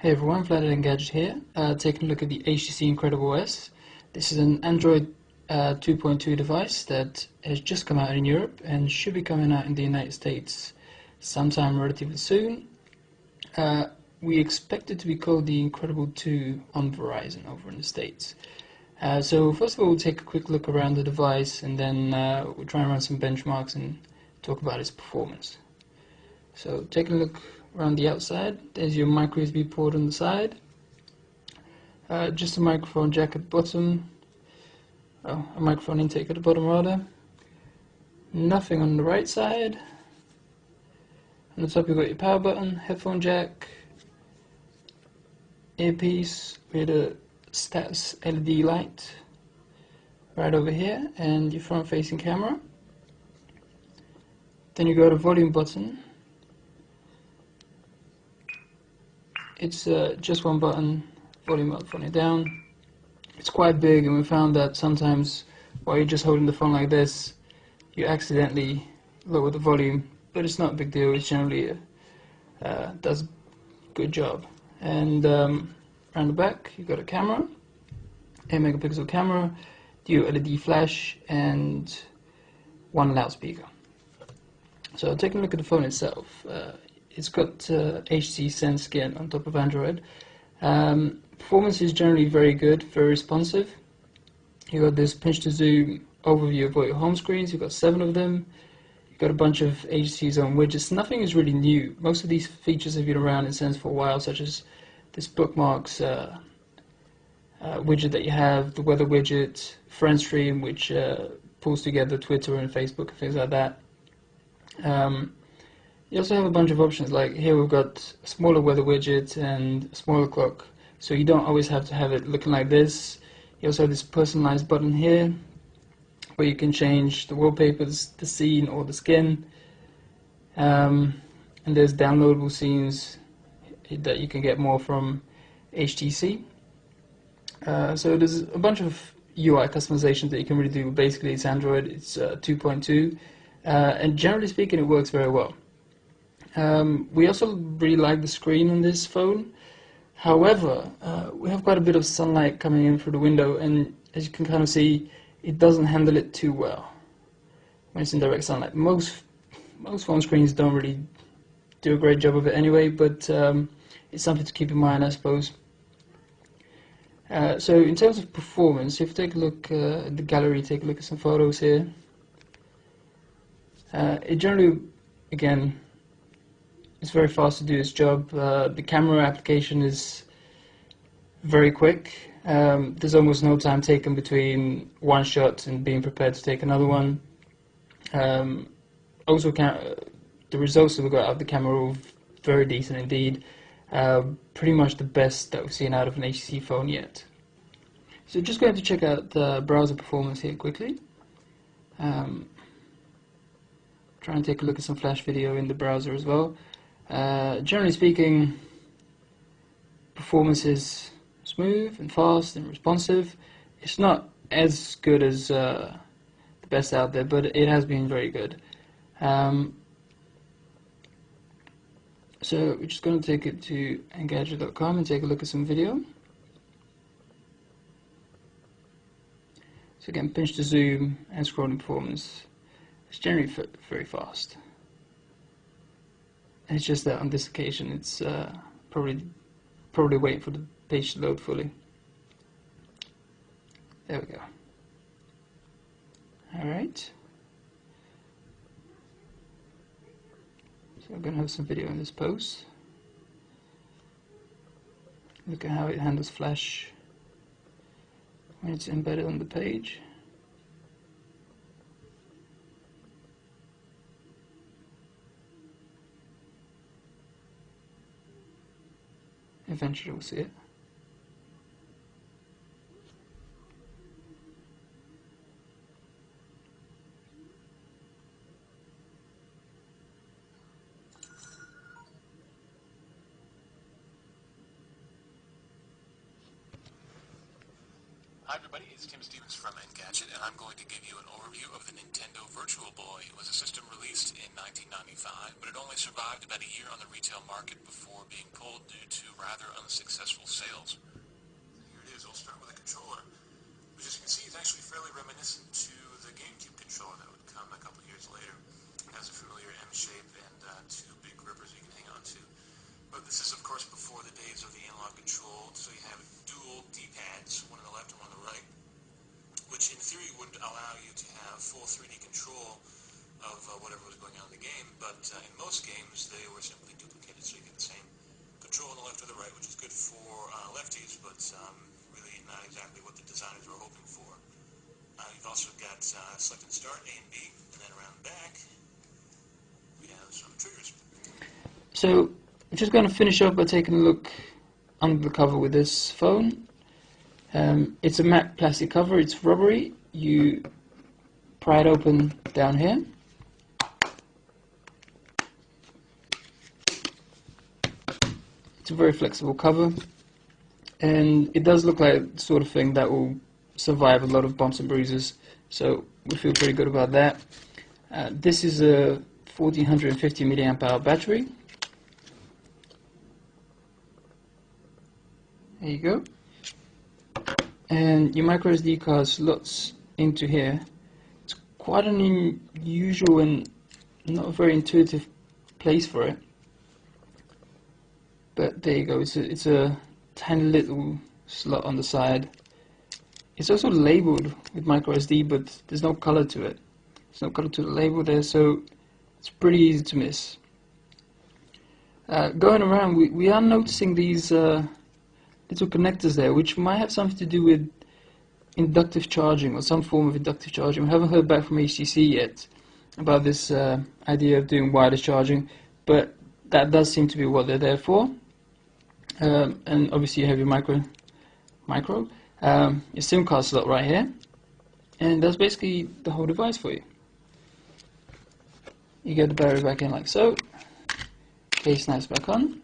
Hey everyone, Vlad Engadget here, taking a look at the HTC Incredible S. This is an Android 2.2 device that has just come out in Europe and should be coming out in the United States sometime relatively soon. We expect it to be called the Incredible 2 on Verizon over in the States. So first of all, we'll take a quick look around the device, and then we'll try and run some benchmarks and talk about its performance. So taking a look around the outside, there's your micro USB port on the side, just a microphone jack at the bottom, a microphone intake at the bottom rather, nothing on the right side. On the top you've got your power button, headphone jack, earpiece with a stats LED light right over here, and your front facing camera. Then you got a volume button. It's just one button, volume up, volume down. It's quite big, and we found that sometimes while you're just holding the phone like this, you accidentally lower the volume, but it's not a big deal. It generally does a good job. And around the back, you've got a camera, 8 megapixel camera, dual LED flash, and one loudspeaker. So taking a look at the phone itself. It's got HTC Sense skin on top of Android. Performance is generally very good, very responsive. You've got this pinch to zoom overview of all your home screens. You've got 7 of them. You've got a bunch of HTC's own widgets. Nothing is really new. Most of these features have been around in Sense for a while, such as this bookmarks widget that you have, the weather widget, friend stream, which pulls together Twitter and Facebook and things like that. You also have a bunch of options, like here we've got a smaller weather widget and a smaller clock, so you don't always have to have it looking like this. You also have this personalized button here, where you can change the wallpapers, the scene, or the skin. And there's downloadable scenes that you can get more from HTC. So there's a bunch of UI customizations that you can really do. Basically, it's Android, it's 2.2, and generally speaking, it works very well. We also really like the screen on this phone. However, we have quite a bit of sunlight coming in through the window, and as you can kind of see, it doesn't handle it too well when it's in direct sunlight. Most phone screens don't really do a great job of it anyway, but it's something to keep in mind, I suppose. So in terms of performance, if you take a look at the gallery, take a look at some photos here, it generally, again, it's very fast to do its job. The camera application is very quick. There's almost no time taken between one shot and being prepared to take another one. Also, the results that we got out of the camera were very decent indeed. Pretty much the best that we've seen out of an HTC phone yet. So just going to check out the browser performance here quickly. Try and take a look at some flash video in the browser as well. Generally speaking, performance is smooth and fast and responsive. It's not as good as the best out there, but it has been very good. So we're just going to take it to engadget.com and take a look at some video. So again, pinch to zoom and scrolling performance. It's generally very fast. And it's just that on this occasion it's probably waiting for the page to load fully. There we go. Alright. So I'm going to have some video in this post. Look at how it handles flash when it's embedded on the page. Eventually we'll see it. Hi everybody, it's Tim Stevens from Engadget, and I'm going to give you an overview of the Nintendo Virtual Boy. It was a system released in 1995, but it only survived about a year on the retail market before being pulled due to rather unsuccessful sales. Here it is. I'll start with a controller, which, as you can see, is actually fairly reminiscent to the GameCube controller that would come a couple years later. It has a familiar M shape and two big grippers you can hang on to. But this is, of course, before the days of the analog control, so you have dual D-pads, one on the left and one on the right, which in theory would allow you to have full 3D control of whatever was going on in the game, but in most games they were simply duplicated, so you get the same control on the left or the right, which is good for lefties, but really not exactly what the designers were hoping for. You've also got select and start, A and B, and then around the back we have some triggers. So I'm just going to finish up by taking a look under the cover with this phone. It's a matte plastic cover, it's rubbery. You pry it open down here. It's a very flexible cover, and it does look like the sort of thing that will survive a lot of bumps and bruises, so we feel pretty good about that. This is a 1450 milliamp hour battery. There you go. And your micro SD card slots into here. It's quite an unusual and not a very intuitive place for it. But there you go, it's a tiny little slot on the side. It's also labeled with micro SD, but there's no color to it. There's no color to the label there, so it's pretty easy to miss. Going around, we are noticing these little connectors there, which might have something to do with inductive charging or some form of inductive charging. We haven't heard back from HTC yet about this idea of doing wireless charging, but that does seem to be what they're there for. And obviously you have your micro, your SIM card slot right here, and that's basically the whole device for you. You get the battery back in like so, case snaps back on,